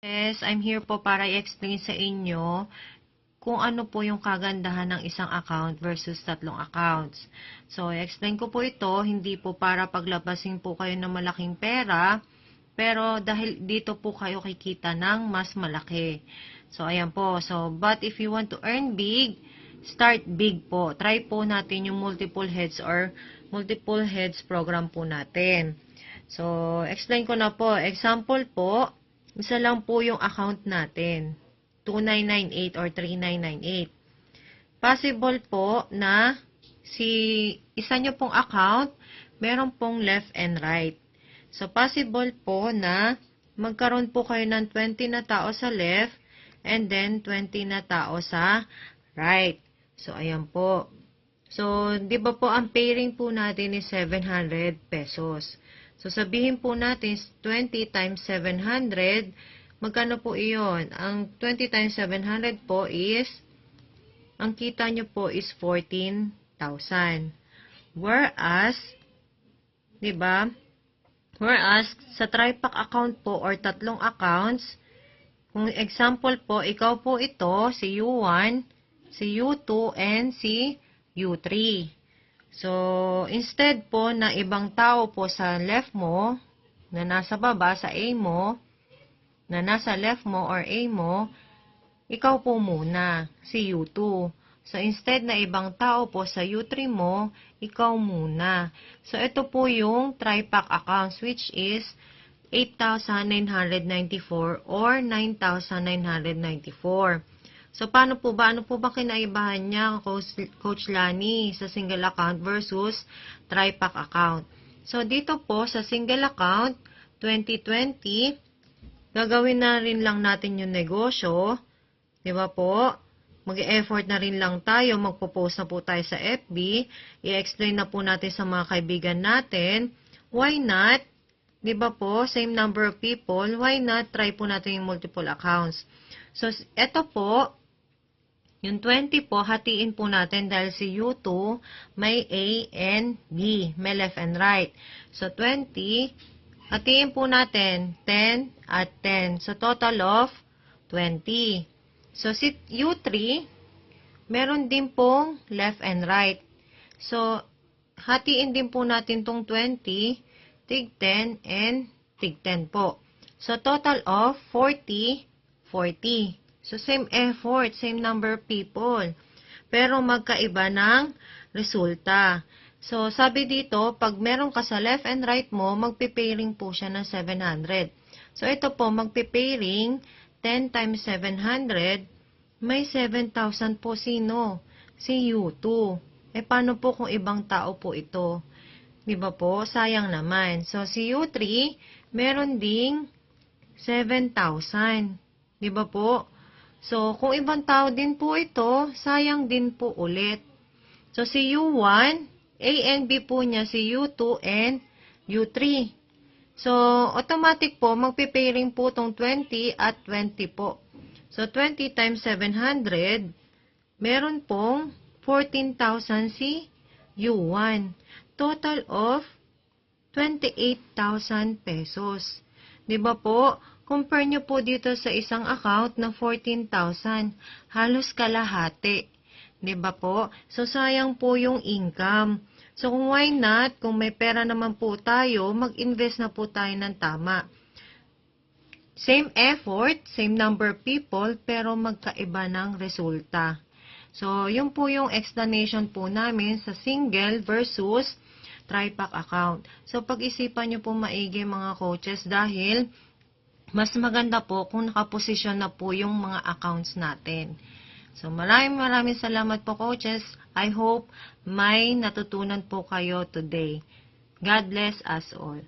Yes, I'm here po para i-explain sa inyo kung ano po yung kagandahan ng isang account versus tatlong accounts. So, i-explain ko po ito, hindi po para paglabasin po kayo ng malaking pera, pero dahil dito po kayo kikita ng mas malaki. So, ayan po. So, but if you want to earn big, start big po. Try po natin yung multiple heads or multiple heads program po natin. So, explain ko na po. Example po, isa lang po yung account natin. 2998 or 3998. Possible po na isa nyo pong account, meron pong left and right. So, possible po na magkaroon po kayo ng 20 na tao sa left and then 20 na tao sa right. So, ayan po. So, di ba po ang pairing po natin is 700 pesos. So, sabihin po natin 20 times 700, magkano po iyon? Ang 20 times 700 po is, ang kita nyo po is 14,000. Whereas, di ba? Whereas, sa tripack account po or tatlong accounts, kung example po, ikaw po ito, si U1, si U2, and si U3. So, instead po na ibang tao po sa left mo, na nasa baba sa A mo, na nasa left mo or A mo, ikaw po muna, si U2. So, instead na ibang tao po sa U3 mo, ikaw muna. So, ito po yung tripack accounts, which is 8,994 or 9,994. So, paano po ba? Ano po ba kinaibahan niya, Coach Lani, sa single account versus tripack account? So, dito po sa single account, 2020, gagawin na rin lang natin yung negosyo. Di ba po? Mag-e-effort na rin lang tayo. Magpo-post na po tayo sa FB. I-explain na po natin sa mga kaibigan natin. Why not? Di ba po? Same number of people. Why not? Try po natin yung multiple accounts. So, eto po, yung 20 po, hatiin po natin dahil si U2 may A and B. May left and right. So, 20, hatiin po natin 10 at 10. So, total of 20. So, si U3, meron din pong left and right. So, hatiin din po natin tong 20, tig 10, and tig 10 po. So, total of 40, 40. So, same effort, same number of people. Pero, magkaiba ng resulta. So, sabi dito, pag meron ka sa left and right mo, magpipairing po siya ng 700. So, ito po, magpipairing 10 times 700, may 7,000 po sino? Si U2. Paano po kung ibang tao po ito? Di ba po? Sayang naman. So, si U3, meron ding 7,000. Di ba po? So, kung ibang tao din po ito, sayang din po ulit. So, si U1, A and B po niya, si U2 and U3. So, automatic po, magpipairing po itong 20 at 20 po. So, 20 times 700, meron pong 14,000 si U1. Total of 28,000 pesos. Diba po? Compare nyo po dito sa isang account na 14,000. Halos kalahati. Diba po? So, sayang po yung income. So, kung why not, kung may pera naman po tayo, mag-invest na po tayo ng tama. Same effort, same number of people, pero magkaiba ng resulta. So, yun po yung explanation po namin sa single versus tripack account. So, pag-isipan nyo po maigi mga coaches dahil mas maganda po kung nakaposisyon na po yung mga accounts natin. So, maraming salamat po coaches. I hope may natutunan po kayo today. God bless us all.